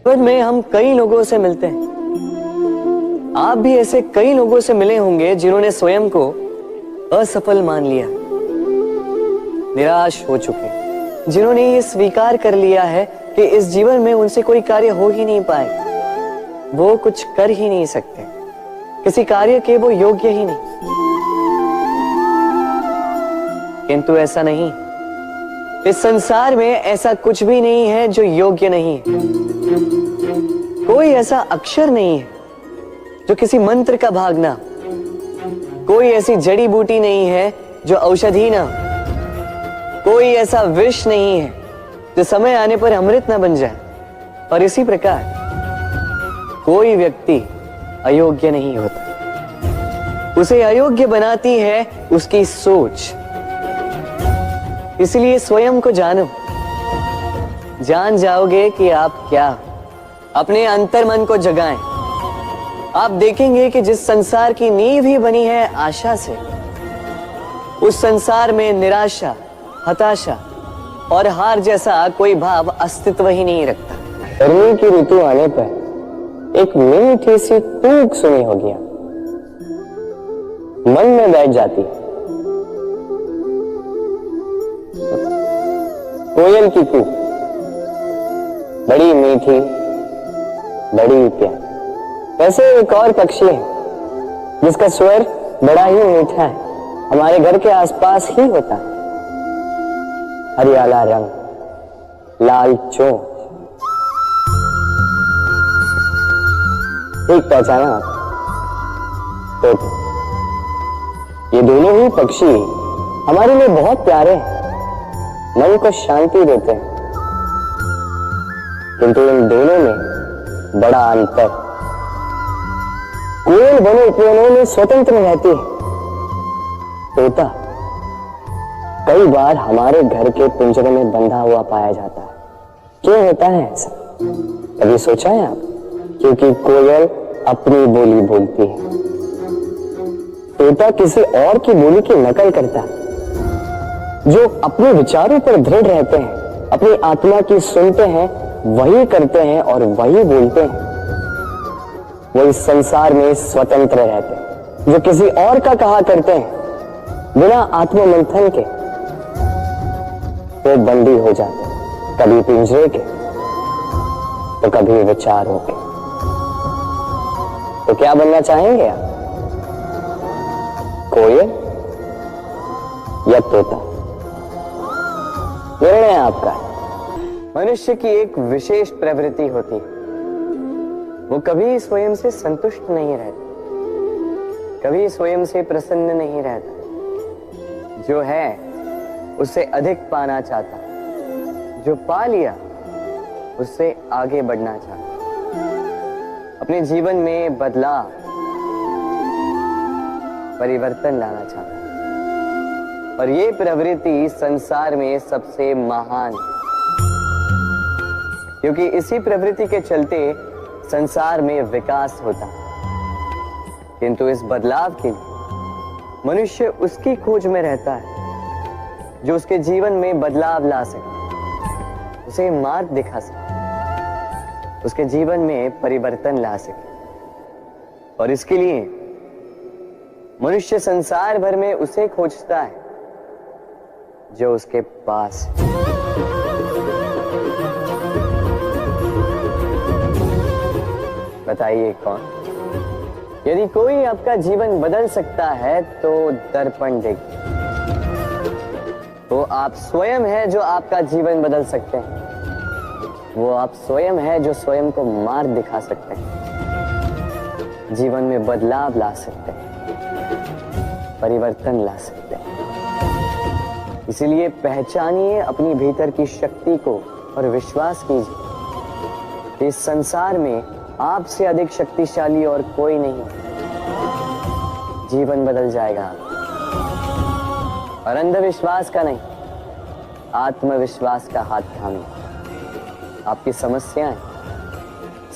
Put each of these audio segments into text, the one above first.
जीवन में हम कई लोगों से मिलते हैं। आप भी ऐसे कई लोगों से मिले होंगे जिन्होंने स्वयं को असफल मान लिया, निराश हो चुके, जिन्होंने ये स्वीकार कर लिया है कि इस जीवन में उनसे कोई कार्य हो ही नहीं पाए, वो कुछ कर ही नहीं सकते, किसी कार्य के वो योग्य ही नहीं। किंतु ऐसा नहीं, इस संसार में ऐसा कुछ भी नहीं है जो योग्य नहीं है। कोई ऐसा अक्षर नहीं है जो किसी मंत्र का भाग ना, कोई ऐसी जड़ी बूटी नहीं है जो औषधि ना, कोई ऐसा विष नहीं है जो समय आने पर अमृत ना बन जाए। और इसी प्रकार कोई व्यक्ति अयोग्य नहीं होता, उसे अयोग्य बनाती है उसकी सोच। इसलिए स्वयं को जानो, जान जाओगे कि आप क्या। अपने अंतर्मन को जगाएं। आप देखेंगे कि जिस संसार की नींव ही बनी है आशा से, उस संसार में निराशा, हताशा और हार जैसा कोई भाव अस्तित्व ही नहीं रखता। गर्मी की ऋतु आने पर एक मीठी सी टूक सुनी होगी, मन में बैठ जाती। कोयल की कूक, बड़ी मीठी, बड़ी प्यारी। वैसे एक और पक्षी है जिसका स्वर बड़ा ही मीठा है, हमारे घर के आसपास ही होता है। हरियाला रंग, लाल चोंच। एक पहचाना आप? तोता। ये दोनों ही पक्षी हमारे लिए बहुत प्यारे हैं, मन को शांति देते हैं, किंतु इन दोनों में बड़ा अंतर। कोयल वनोपवनों में स्वतंत्र रहती है, तोता कई बार हमारे घर के पिंजरे में बंधा हुआ पाया जाता है। क्यों होता है ऐसा, कभी सोचा है आप? क्योंकि कोयल अपनी बोली बोलती है, तोता किसी और की बोली की नकल करता है। जो अपने विचारों पर दृढ़ रहते हैं, अपनी आत्मा की सुनते हैं, वही करते हैं और वही बोलते हैं, वो इस संसार में स्वतंत्र रहते हैं। जो किसी और का कहा करते हैं बिना आत्ममंथन के, वो बंदी हो जाते हैं, कभी पिंजरे के तो कभी विचारों के। तो क्या बनना चाहेंगे आप, कोयल या तोता? निर्णय आपका है। मनुष्य की एक विशेष प्रवृत्ति होती है, वो कभी स्वयं से संतुष्ट नहीं रहता, कभी स्वयं से प्रसन्न नहीं रहता। जो है उससे अधिक पाना चाहता, जो पा लिया उससे आगे बढ़ना चाहता, अपने जीवन में बदलाव, परिवर्तन लाना चाहता। और ये प्रवृत्ति संसार में सबसे महान, क्योंकि इसी प्रवृत्ति के चलते संसार में विकास होता। किंतु इस बदलाव के लिए मनुष्य उसकी खोज में रहता है जो उसके जीवन में बदलाव ला सके, उसे मार्ग दिखा सके, उसके जीवन में परिवर्तन ला सके। और इसके लिए मनुष्य संसार भर में उसे खोजता है जो उसके पास है। बताइए कौन? यदि कोई आपका जीवन बदल सकता है तो दर्पण देखिए, वो आप स्वयं है जो आपका जीवन बदल सकते हैं। वो आप स्वयं है जो स्वयं को मार्ग दिखा सकते हैं, जीवन में बदलाव ला सकते हैं, परिवर्तन ला सकते हैं। इसलिए पहचानिए अपनी भीतर की शक्ति को और विश्वास कीजिए कि इस संसार में आपसे अधिक शक्तिशाली और कोई नहीं। जीवन बदल जाएगा और अंधविश्वास का नहीं, आत्मविश्वास का हाथ थामिए, आपकी समस्याएं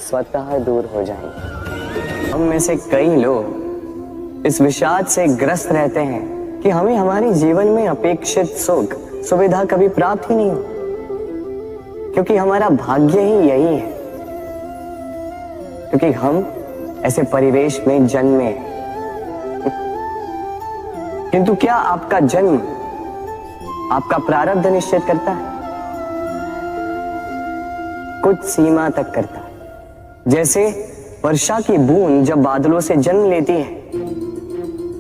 स्वतः दूर हो जाएंगी। हम में से कई लोग इस विषाद से ग्रस्त रहते हैं कि हमें हमारे जीवन में अपेक्षित सुख सुविधा कभी प्राप्त ही नहीं हो, क्योंकि हमारा भाग्य ही यही है क्योंकि हम ऐसे परिवेश में जन्मे हैं। किंतु क्या आपका जन्म आपका प्रारब्ध निश्चित करता है? कुछ सीमा तक करता है। जैसे वर्षा की बूंद जब बादलों से जन्म लेती है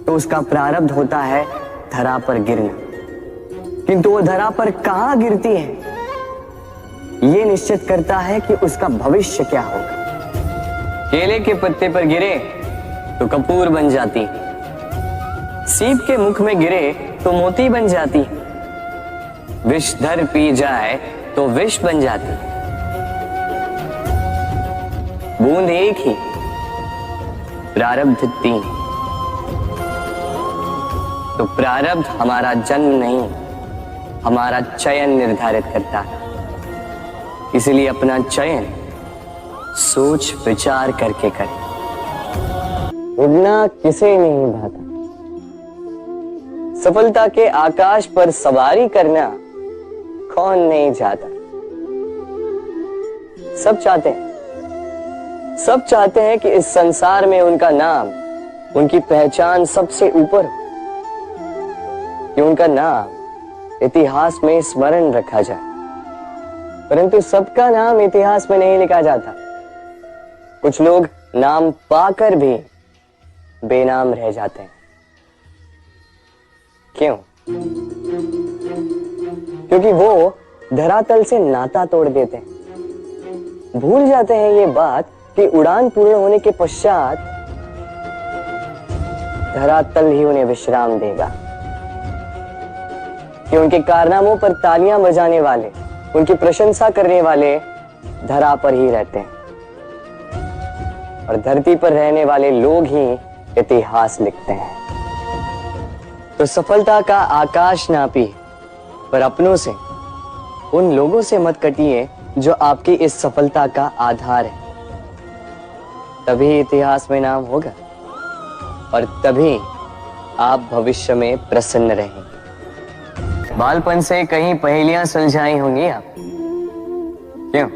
तो उसका प्रारब्ध होता है धरा पर गिरना, किंतु वो धरा पर कहां गिरती है ये निश्चित करता है कि उसका भविष्य क्या होगा। केले के पत्ते पर गिरे तो कपूर बन जाती, सीप के मुख में गिरे तो मोती बन जाती, विषधर पी जाए तो विष बन जाती। बूंद एक ही, प्रारब्ध तीन। तो प्रारब्ध हमारा जन्म नहीं, हमारा चयन निर्धारित करता है। इसलिए अपना चयन सोच विचार करके करें। उड़ना किसे नहीं भाता, सफलता के आकाश पर सवारी करना कौन नहीं चाहता। सब चाहते हैं कि इस संसार में उनका नाम, उनकी पहचान सबसे ऊपर हो, कि उनका नाम इतिहास में स्मरण रखा जाए। परंतु सबका नाम इतिहास में नहीं लिखा जाता। कुछ लोग नाम पाकर भी बेनाम रह जाते हैं। क्यों? क्योंकि वो धरातल से नाता तोड़ देते हैं। भूल जाते हैं ये बात कि उड़ान पूर्ण होने के पश्चात धरातल ही उन्हें विश्राम देगा, कि उनके कारनामों पर तालियां बजाने वाले, उनकी प्रशंसा करने वाले धरा पर ही रहते हैं और धरती पर रहने वाले लोग ही इतिहास लिखते हैं। तो सफलता का आकाश नापी, पर अपनों से, उन लोगों से मत कटिए जो आपकी इस सफलता का आधार है। तभी इतिहास में नाम होगा और तभी आप भविष्य में प्रसन्न रहेंगे। बालपन से कहीं पहेलियां सुलझाई होंगी आप, क्यों?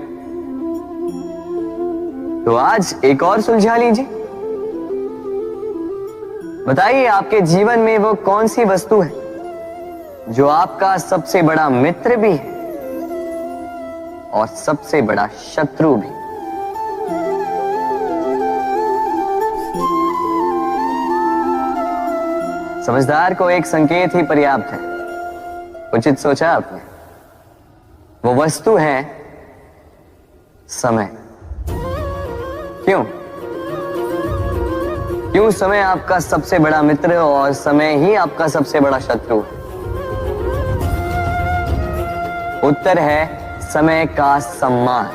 तो आज एक और सुलझा लीजिए। बताइए, आपके जीवन में वो कौन सी वस्तु है जो आपका सबसे बड़ा मित्र भी है और सबसे बड़ा शत्रु भी? समझदार को एक संकेत ही पर्याप्त है। उचित सोचा आपने। वो वस्तु है समय। क्यों? क्यों समय आपका सबसे बड़ा मित्र और समय ही आपका सबसे बड़ा शत्रु? उत्तर है समय का सम्मान।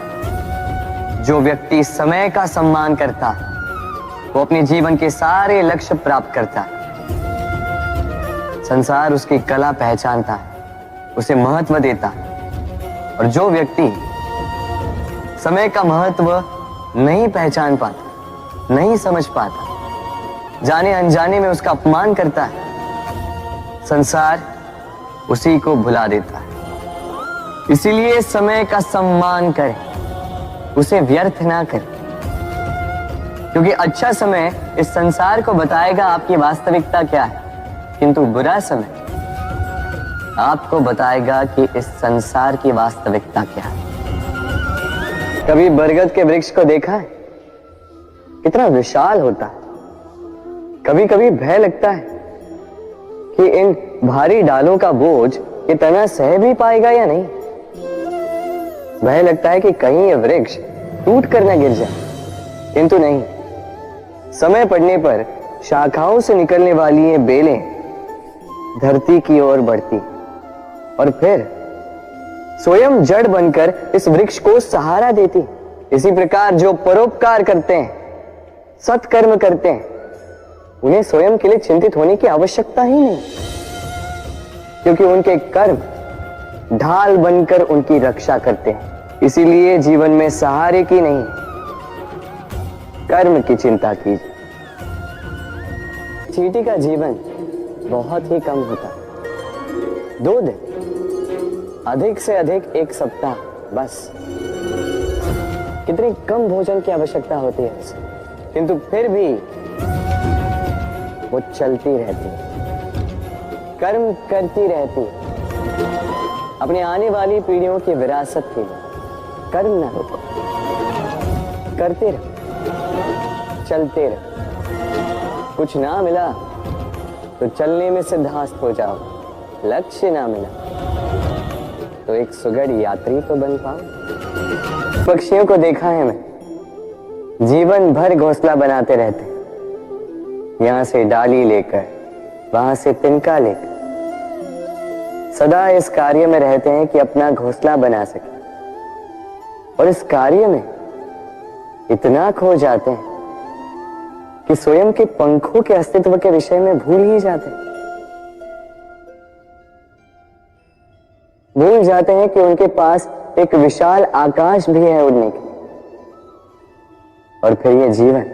जो व्यक्ति समय का सम्मान करता है वो अपने जीवन के सारे लक्ष्य प्राप्त करता है। संसार उसकी कला पहचानता है, उसे महत्व देता है। और जो व्यक्ति समय का महत्व नहीं पहचान पाता, नहीं समझ पाता, जाने अनजाने में उसका अपमान करता है, संसार उसी को भुला देता है। इसीलिए समय का सम्मान करें, उसे व्यर्थ ना करें, क्योंकि अच्छा समय इस संसार को बताएगा आपकी वास्तविकता क्या है, किंतु बुरा समय आपको बताएगा कि इस संसार की वास्तविकता क्या है। कभी बरगद के वृक्ष को देखा है? कितना विशाल होता है। कभी कभी भय लगता है कि इन भारी डालों का बोझ ये तना सह भी पाएगा या नहीं। भय लगता है कि कहीं ये वृक्ष टूट कर न गिर जाए, किंतु नहीं। समय पड़ने पर शाखाओं से निकलने वाली ये बेलें धरती की ओर बढ़ती और फिर स्वयं जड़ बनकर इस वृक्ष को सहारा देती। इसी प्रकार जो परोपकार करते हैं, सत्कर्म करते हैं, उन्हें स्वयं के लिए चिंतित होने की आवश्यकता ही नहीं, क्योंकि उनके कर्म ढाल बनकर उनकी रक्षा करते हैं। इसीलिए जीवन में सहारे की नहीं, कर्म की चिंता कीजिए। चींटी का जीवन बहुत ही कम होता है, 2 दिन, अधिक से अधिक 1 सप्ताह, बस। कितनी कम भोजन की आवश्यकता होती है उसे, किंतु फिर भी वो चलती रहती है, कर्म करती रहती है, अपने आने वाली पीढ़ियों की विरासत के लिए। कर्म ना रोको, करते रहो, चलते रहो। कुछ ना मिला तो चलने में सिद्धांत हो जाओ, लक्ष्य ना मिला तो एक सुगढ़ यात्री तो बन पाओ। पक्षियों को देखा है मैं, जीवन भर घोंसला बनाते रहते, यहां से डाली लेकर वहां से तिनका लेकर, सदा इस कार्य में रहते हैं कि अपना घोंसला बना सके, और इस कार्य में इतना खो जाते हैं कि स्वयं के पंखों के अस्तित्व के विषय में भूल ही जाते हैं। भूल जाते हैं कि उनके पास एक विशाल आकाश भी है उड़ने के, और फिर ये जीवन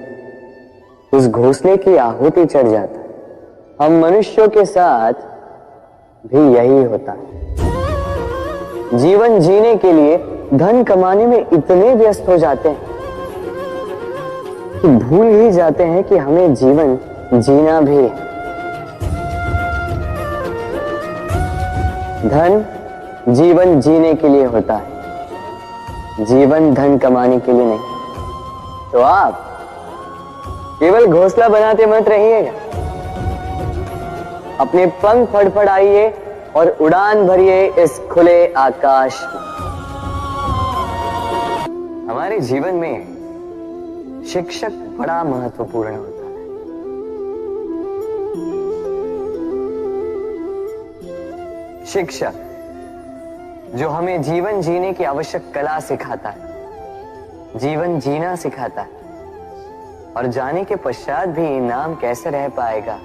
उस घोंसले की आहुति चढ़ जाता है। हम मनुष्यों के साथ भी यही होता है। जीवन जीने के लिए धन कमाने में इतने व्यस्त हो जाते हैं कि भूल ही जाते हैं कि हमें जीवन जीना भी है। धन जीवन जीने के लिए होता है, जीवन धन कमाने के लिए नहीं। तो आप केवल घोंसला बनाते मत रहिएगा, अपने पंख फड़फड़ाइए और उड़ान भरिए इस खुले आकाश में। हमारे जीवन में शिक्षक बड़ा महत्वपूर्ण होता है। शिक्षक जो हमें जीवन जीने की आवश्यक कला सिखाता है, जीवन जीना सिखाता है, और जाने के पश्चात भी इनाम कैसे रह पाएगा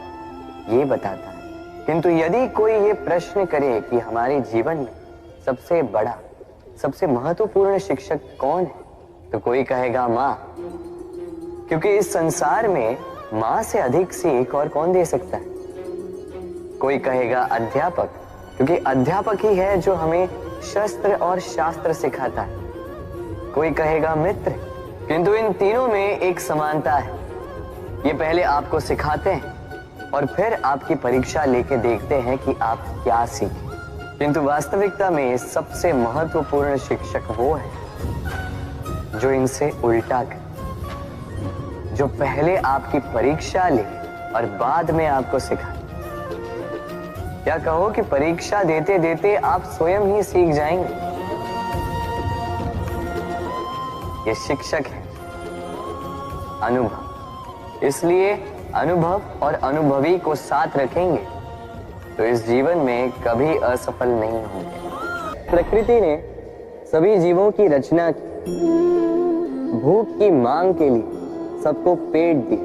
ये बताता है। किंतु यदि कोई ये प्रश्न करे कि हमारे जीवन में सबसे बड़ा, सबसे महत्वपूर्ण शिक्षक कौन है, तो कोई कहेगा माँ, क्योंकि इस संसार में माँ से अधिक सीख और कौन दे सकता है। कोई कहेगा अध्यापक, क्योंकि अध्यापक ही है जो हमें शस्त्र और शास्त्र सिखाता है। कोई कहेगा मित्र, किंतु इन तीनों में एक समानता है, ये पहले आपको सिखाते हैं और फिर आपकी परीक्षा लेके देखते हैं कि आप क्या सीखे। किंतु वास्तविकता में सबसे महत्वपूर्ण शिक्षक वो है जो इनसे उल्टा करे, जो पहले आपकी परीक्षा ले और बाद में आपको सिखाए। क्या कहो कि परीक्षा देते देते आप स्वयं ही सीख जाएंगे। ये शिक्षक है अनुभव। इसलिए अनुभव और अनुभवी को साथ रखेंगे तो इस जीवन में कभी असफल नहीं होंगे। प्रकृति ने सभी जीवों की रचना की, भूख की मांग के लिए सबको पेट दिए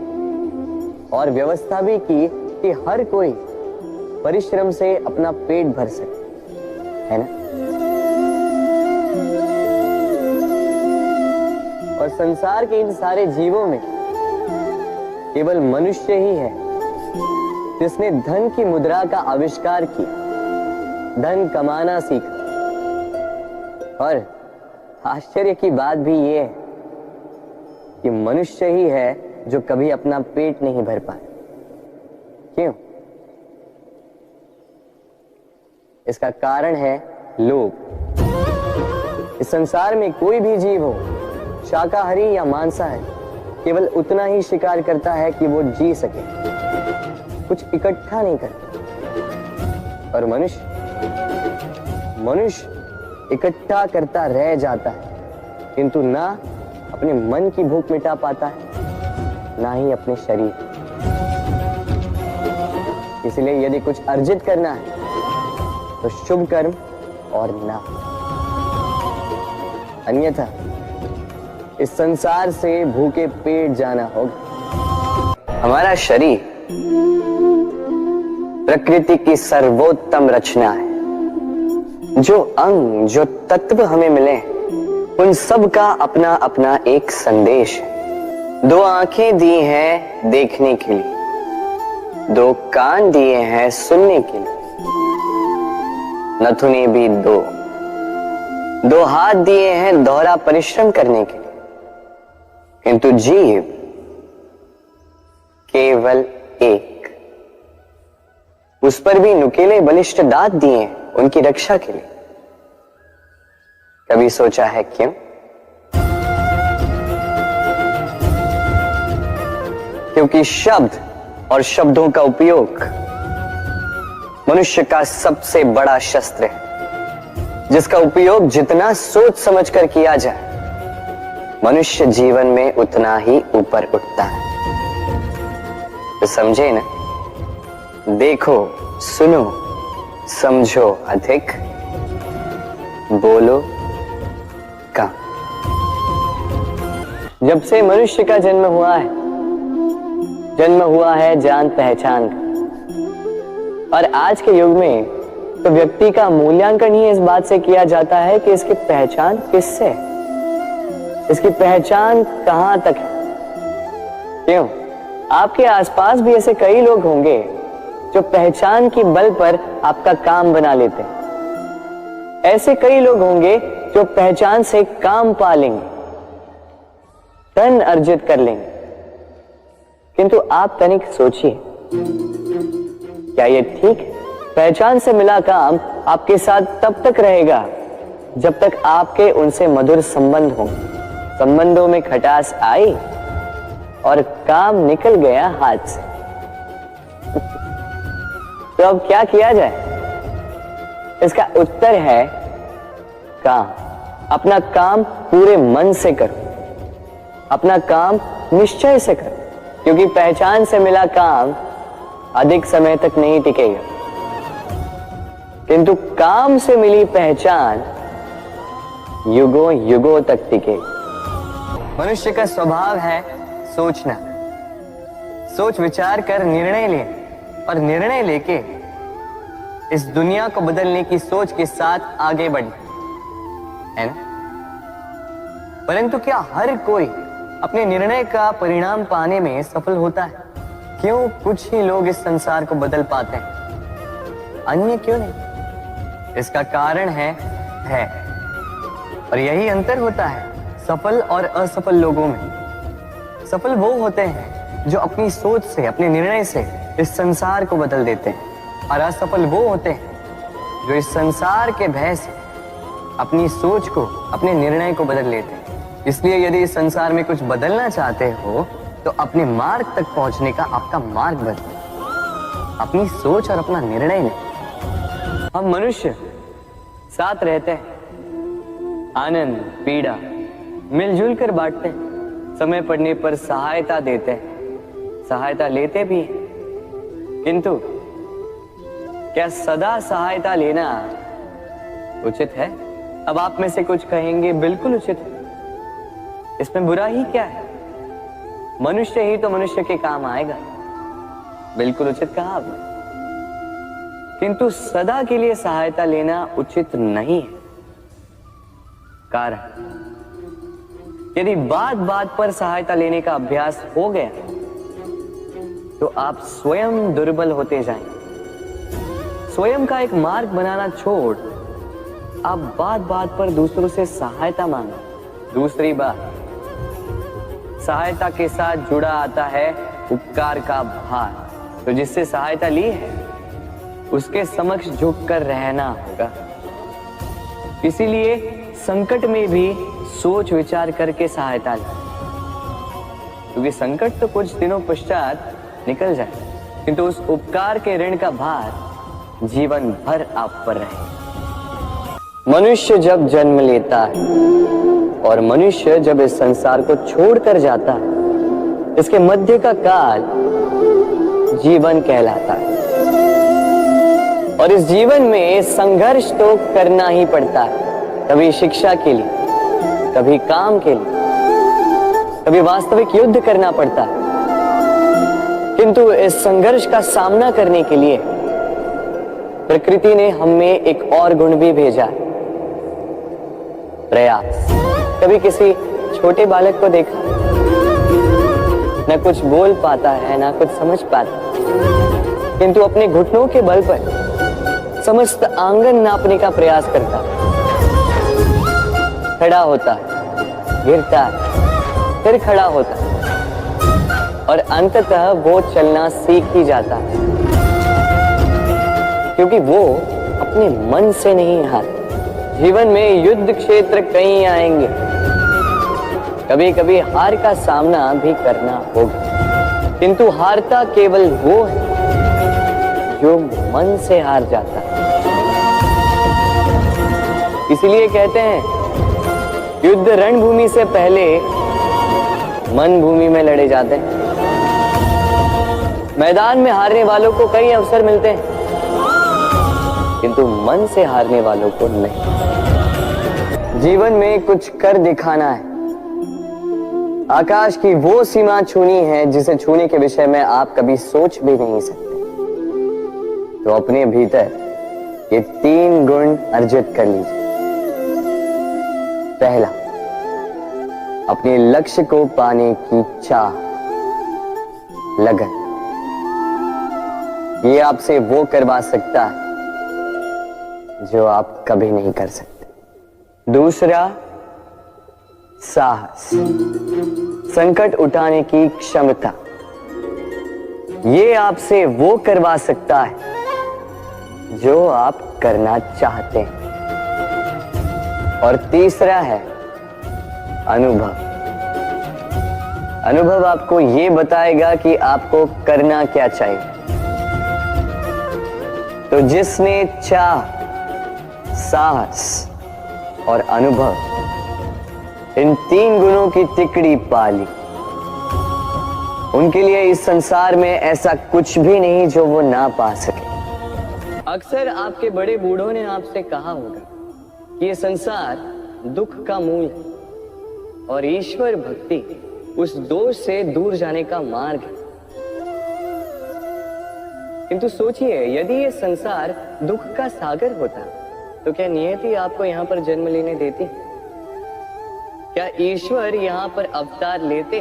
और व्यवस्था भी की कि हर कोई परिश्रम से अपना पेट भर सके, है ना। और संसार के इन सारे जीवों में केवल मनुष्य ही है जिसने धन की मुद्रा का आविष्कार किया, धन कमाना सीखा। और आश्चर्य की बात भी ये है कि मनुष्य ही है जो कभी अपना पेट नहीं भर पाया। क्यों? इसका कारण है लोभ। इस संसार में कोई भी जीव हो, शाकाहारी या मांसाहारी, केवल उतना ही शिकार करता है कि वो जी सके, कुछ इकट्ठा नहीं करता। और मनुष्य इकट्ठा करता रह जाता है, किंतु ना अपने मन की भूख मिटा पाता है, ना ही अपने शरीर। इसलिए यदि कुछ अर्जित करना है तो शुभ कर्म और ना, अन्यथा इस संसार से भूखे पेट जाना होगा। हमारा शरीर प्रकृति की सर्वोत्तम रचना है। जो अंग, जो तत्व हमें मिले, उन सब का अपना अपना एक संदेश है। दो आंखें दी हैं देखने के लिए, दो कान दिए हैं सुनने के लिए, नथुने भी दो हाथ दिए हैं दोहरा परिश्रम करने के लिए, किंतु जीव केवल एक। उस पर भी नुकीले बलिष्ठ दांत दिए उनकी रक्षा के लिए। कभी सोचा है क्यों? क्योंकि शब्द और शब्दों का उपयोग मनुष्य का सबसे बड़ा शस्त्र है, जिसका उपयोग जितना सोच समझकर किया जाए मनुष्य जीवन में उतना ही ऊपर उठता है। तो समझे ना? देखो, सुनो, समझो अधिक, बोलो कम। जब से मनुष्य का जन्म हुआ है जान पहचान का। और आज के युग में तो व्यक्ति का मूल्यांकन ही इस बात से किया जाता है कि इसकी पहचान किससे है, इसकी पहचान कहां तक है। क्यों? आपके आसपास भी ऐसे कई लोग होंगे जो पहचान की बल पर आपका काम बना लेते हैं। ऐसे कई लोग होंगे जो पहचान से काम पा लेंगे, धन अर्जित कर लेंगे। किंतु आप तनिक सोचिए, क्या ये ठीक है? पहचान से मिला काम आपके साथ तब तक रहेगा जब तक आपके उनसे मधुर संबंध हों। संबंधों में खटास आई और काम निकल गया हाथ से। तो अब क्या किया जाए? इसका उत्तर है काम। अपना काम पूरे मन से करो, अपना काम निश्चय से करो, क्योंकि पहचान से मिला काम अधिक समय तक नहीं टिकेगा, किंतु काम से मिली पहचान युगों युगों तक टिकेगी। मनुष्य का स्वभाव है सोचना, सोच विचार कर निर्णय लेना और निर्णय लेके इस दुनिया को बदलने की सोच के साथ आगे बढ़ना, है ना? परंतु क्या हर कोई अपने निर्णय का परिणाम पाने में सफल होता है? क्यों कुछ ही लोग इस संसार को बदल पाते हैं, अन्य क्यों नहीं? इसका कारण है और यही अंतर होता है सफल और असफल लोगों में। सफल वो होते हैं जो अपनी सोच से, अपने निर्णय से इस संसार को बदल देते हैं, और असफल वो होते हैं जो इस संसार के भय से अपनी सोच को, अपने निर्णय को बदल लेते हैं। इसलिए यदि इस संसार में कुछ बदलना चाहते हो तो अपने मार्ग तक पहुंचने का आपका मार्ग बदलो, अपनी सोच और अपना निर्णय लें। हम मनुष्य साथ रहते हैं, आनंद पीड़ा मिलजुल कर बांटते हैं, समय पड़ने पर सहायता देते हैं, सहायता लेते भी हैं। किंतु क्या सदा सहायता लेना उचित है? अब आप में से कुछ कहेंगे बिल्कुल उचित है, इसमें बुरा ही क्या है? मनुष्य ही तो मनुष्य के काम आएगा। बिल्कुल उचित कहा आपने, किंतु सदा के लिए सहायता लेना उचित नहीं है। कारण, यदि बात बात पर सहायता लेने का अभ्यास हो गया तो आप स्वयं दुर्बल होते जाएंगे। स्वयं का एक मार्ग बनाना छोड़ आप बात बात पर दूसरों से सहायता मांगो। दूसरी बात, सहायता के साथ जुड़ा आता है उपकार का भार। तो जिससे सहायता ली है उसके समक्ष झुककर रहना होगा। इसीलिए संकट में भी सोच विचार करके सहायता लें, क्योंकि संकट तो कुछ दिनों पश्चात निकल जाए, किंतु उस उपकार के ऋण का भार जीवन भर आप पर रहे। मनुष्य जब जन्म लेता है और मनुष्य जब इस संसार को छोड़कर जाता है, इसके मध्य का काल जीवन कहलाता है। और इस जीवन में संघर्ष तो करना ही पड़ता है, कभी शिक्षा के लिए, कभी काम के लिए, कभी वास्तविक युद्ध करना पड़ता है। किंतु इस संघर्ष का सामना करने के लिए प्रकृति ने हमें एक और गुण भी भेजा है, प्रयास। कभी किसी छोटे बालक को देखा, न कुछ बोल पाता है ना कुछ समझ पाता, किंतु अपने घुटनों के बल पर समस्त आंगन नापने का प्रयास करता है। खड़ा होता है, गिरता है, फिर खड़ा होता है और अंततः वो चलना सीख ही जाता है, क्योंकि वो अपने मन से नहीं हारता। जीवन में युद्ध क्षेत्र कई आएंगे, कभी कभी हार का सामना भी करना होगा, किंतु हारता केवल वो है जो मन से हार जाता है। इसलिए कहते हैं युद्ध रणभूमि से पहले मन भूमि में लड़े जाते हैं। मैदान में हारने वालों को कई अवसर मिलते हैं, किंतु मन से हारने वालों को नहीं। जीवन में कुछ कर दिखाना है, आकाश की वो सीमा छूनी है जिसे छूने के विषय में आप कभी सोच भी नहीं सकते। तो अपने भीतर ये 3 गुण अर्जित कर लीजिए। पहला, अपने लक्ष्य को पाने की चाह, लगन। ये आपसे वो करवा सकता है जो आप कभी नहीं कर सकते। दूसरा, साहस, संकट उठाने की क्षमता। ये आपसे वो करवा सकता है जो आप करना चाहते हैं। और तीसरा है अनुभव। अनुभव आपको ये बताएगा कि आपको करना क्या चाहिए। तो जिसने चाह, साहस और अनुभव, इन 3 गुणों की तिकड़ी पा ली, उनके लिए इस संसार में ऐसा कुछ भी नहीं जो वो ना पा सके। अक्सर आपके बड़े बूढ़ों ने आपसे कहा होगा कि ये संसार दुख का मूल है और ईश्वर भक्ति उस दोष से दूर जाने का मार्ग है। किंतु सोचिए, यदि ये संसार दुख का सागर होता तो क्या नियति आपको यहाँ पर जन्म लेने देती? क्या ईश्वर यहाँ पर अवतार लेते?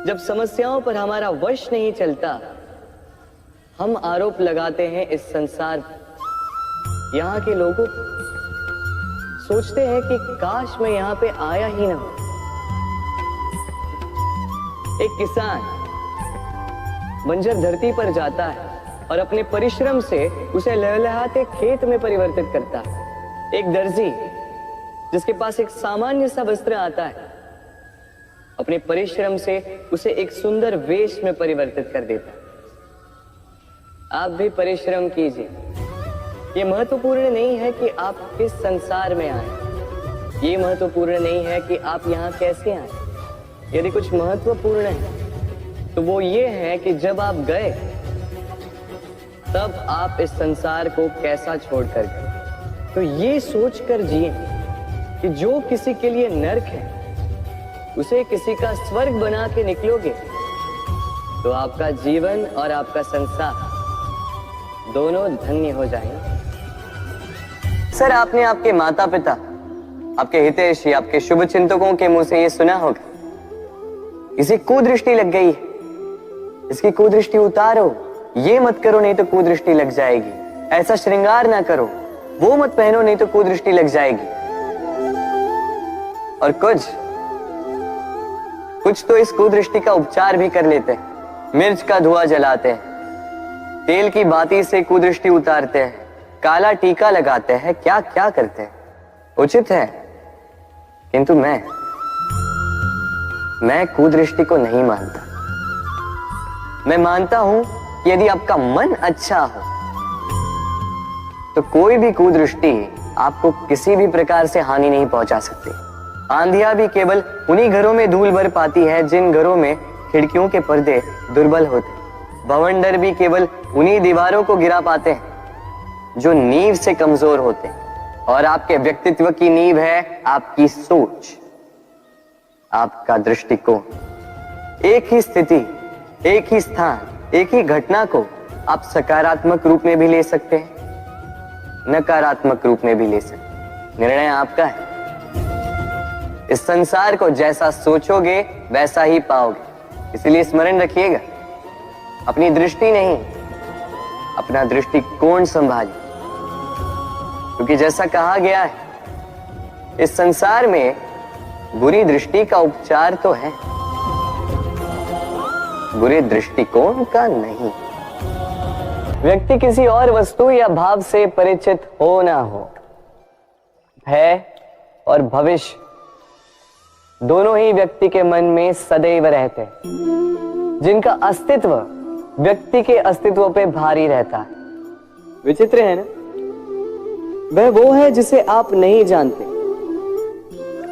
जब समस्याओं पर हमारा वश नहीं चलता, हम आरोप लगाते हैं इस संसार पर। यहाँ के लोगों सोचते हैं कि काश मैं यहाँ पे आया ही ना हो। एक किसान बंजर धरती पर जाता है और अपने परिश्रम से उसे लहलहाते खेत में परिवर्तित करता है। एक दर्जी जिसके पास एक सामान्य सा वस्त्र आता है, अपने परिश्रम से उसे एक सुंदर वेश में परिवर्तित कर देता है। आप भी परिश्रम कीजिए। ये महत्वपूर्ण नहीं है कि आप किस संसार में आए, ये महत्वपूर्ण नहीं है कि आप यहाँ कैसे आए। यदि कुछ महत्वपूर्ण है तो वो ये है कि जब आप गए तब आप इस संसार को कैसा छोड़कर गए। तो ये सोचकर जिए कि जो किसी के लिए नरक है उसे किसी का स्वर्ग बना के निकलोगे तो आपका जीवन और आपका संसार दोनों धन्य हो जाएंगे। सर, आपने आपके माता पिता, आपके हितैषी, आपके शुभ चिंतकों के मुंह से ये सुना होगा, इसे कुदृष्टि लग गई है, इसकी कुदृष्टि उतारो, ये मत करो नहीं तो कुदृष्टि लग जाएगी, ऐसा श्रृंगार ना करो, वो मत पहनो नहीं तो कुदृष्टि लग जाएगी। और कुछ तो इस कुदृष्टि का उपचार भी कर लेते हैं। मिर्च का धुआं जलाते हैं, तेल की बाती से कुदृष्टि उतारते हैं, काला टीका लगाते हैं, क्या क्या करते हैं। उचित है, किंतु मैं कुदृष्टि को नहीं मानता। मैं मानता हूं कि यदि आपका मन अच्छा हो तो कोई भी कुदृष्टि आपको किसी भी प्रकार से हानि नहीं पहुंचा सकती। आंधियां भी केवल उन्हीं घरों में धूल भर पाती है जिन घरों में खिड़कियों के पर्दे दुर्बल होते। भवंडर भी केवल उन्हीं दीवारों को गिरा पाते हैं जो नींव से कमजोर होते हैं। और आपके व्यक्तित्व की नींव है आपकी सोच, आपका दृष्टिकोण। एक ही स्थिति, एक ही स्थान, एक ही घटना को आप सकारात्मक रूप में भी ले सकते हैं, नकारात्मक रूप में भी ले सकते हैं। निर्णय आपका है। इस संसार को जैसा सोचोगे वैसा ही पाओगे। इसलिए स्मरण रखिएगा, अपनी दृष्टि नहीं, अपना दृष्टिकोण संभालिए। क्योंकि जैसा कहा गया है, इस संसार में बुरी दृष्टि का उपचार तो है, बुरे दृष्टिकोण का नहीं। व्यक्ति किसी और वस्तु या भाव से परिचित हो ना हो, भय और भविष्य दोनों ही व्यक्ति के मन में सदैव रहते हैं, जिनका अस्तित्व व्यक्ति के अस्तित्व पे भारी रहता है। विचित्र है ना? वह वो है जिसे आप नहीं जानते,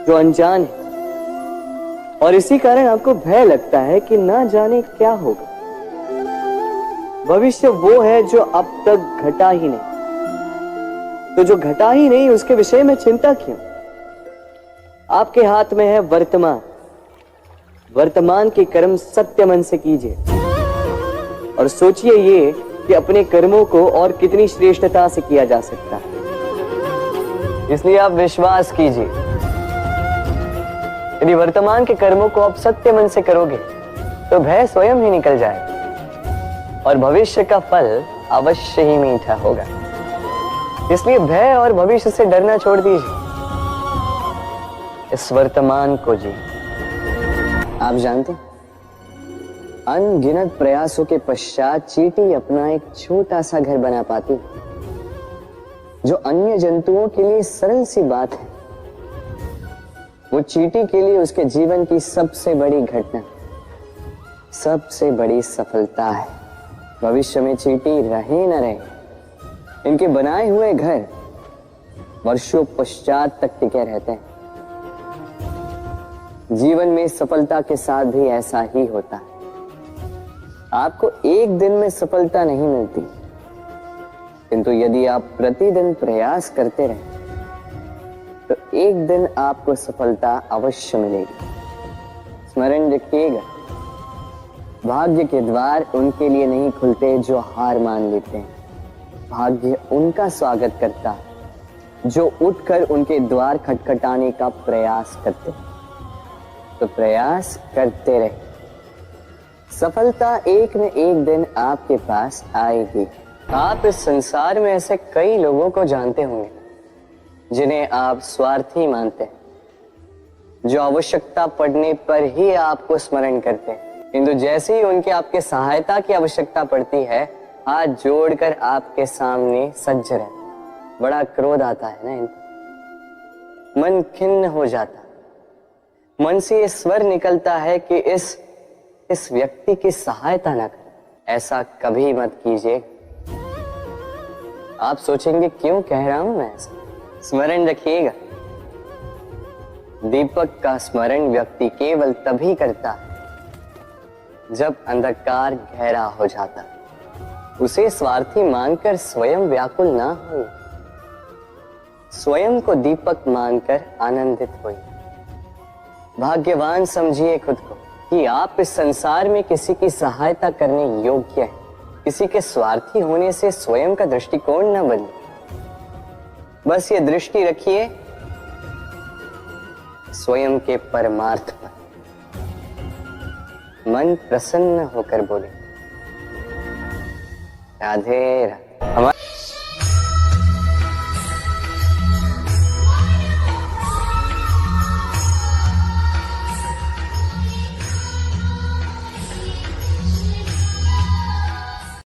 जो अनजान है, और इसी कारण आपको भय लगता है कि ना जाने क्या होगा। भविष्य वो है जो अब तक घटा ही नहीं, तो जो घटा ही नहीं उसके विषय में चिंता क्यों? आपके हाथ में है वर्तमान। वर्तमान के कर्म सत्य मन से कीजिए और सोचिए ये कि अपने कर्मों को और कितनी श्रेष्ठता से किया जा सकता है। इसलिए आप विश्वास कीजिए, यदि वर्तमान के कर्मों को आप सत्य मन से करोगे तो भय स्वयं ही निकल जाएगा और भविष्य का फल अवश्य ही मीठा होगा। इसलिए भय और भविष्य से डरना छोड़ दीजिए, इस वर्तमान को जी। आप जानते, अनगिनत प्रयासों के पश्चात चींटी अपना एक छोटा सा घर बना पाती, जो अन्य जंतुओं के लिए सरल सी बात है। वो चींटी के लिए उसके जीवन की सबसे बड़ी घटना, सबसे बड़ी सफलता है। भविष्य में चींटी रहे न रहे, इनके बनाए हुए घर वर्षों पश्चात तक टिके रहते हैं। जीवन में सफलता के साथ भी ऐसा ही होता है। आपको एक दिन में सफलता नहीं मिलती, किंतु यदि आप प्रतिदिन प्रयास करते रहे तो एक दिन आपको सफलता अवश्य मिलेगी। स्मरण रखिएगा, भाग्य के द्वार उनके लिए नहीं खुलते जो हार मान लेते हैं। भाग्य उनका स्वागत करता है जो उठकर उनके द्वार खटखटाने का प्रयास करते हैं। तो प्रयास करते रहे, सफलता एक न एक दिन आपके पास आएगी। आप इस संसार में ऐसे कई लोगों को जानते होंगे जिन्हें आप स्वार्थी मानते हैं, जो आवश्यकता पड़ने पर ही आपको स्मरण करते हैं, किंतु जैसे ही उनके आपके सहायता की आवश्यकता पड़ती है हाथ जोड़कर आपके सामने सज्ज रहते। बड़ा क्रोध आता है ना इनको, मन खिन्न हो जाता, मन से ये स्वर निकलता है कि इस व्यक्ति की सहायता ना करें। ऐसा कभी मत कीजिए। आप सोचेंगे क्यों कह रहा हूं मैं ऐसा? स्मरण रखिएगा, दीपक का स्मरण व्यक्ति केवल तभी करता है जब अंधकार गहरा हो जाता है। उसे स्वार्थी मानकर स्वयं व्याकुल ना हो, स्वयं को दीपक मानकर आनंदित होइए। भाग्यवान समझिए खुद को कि आप इस संसार में किसी की सहायता करने योग्य हैं। किसी के स्वार्थी होने से स्वयं का दृष्टिकोण न बदले। बस ये दृष्टि रखिए स्वयं के परमार्थ पर। मन प्रसन्न होकर बोले, राधे राधे।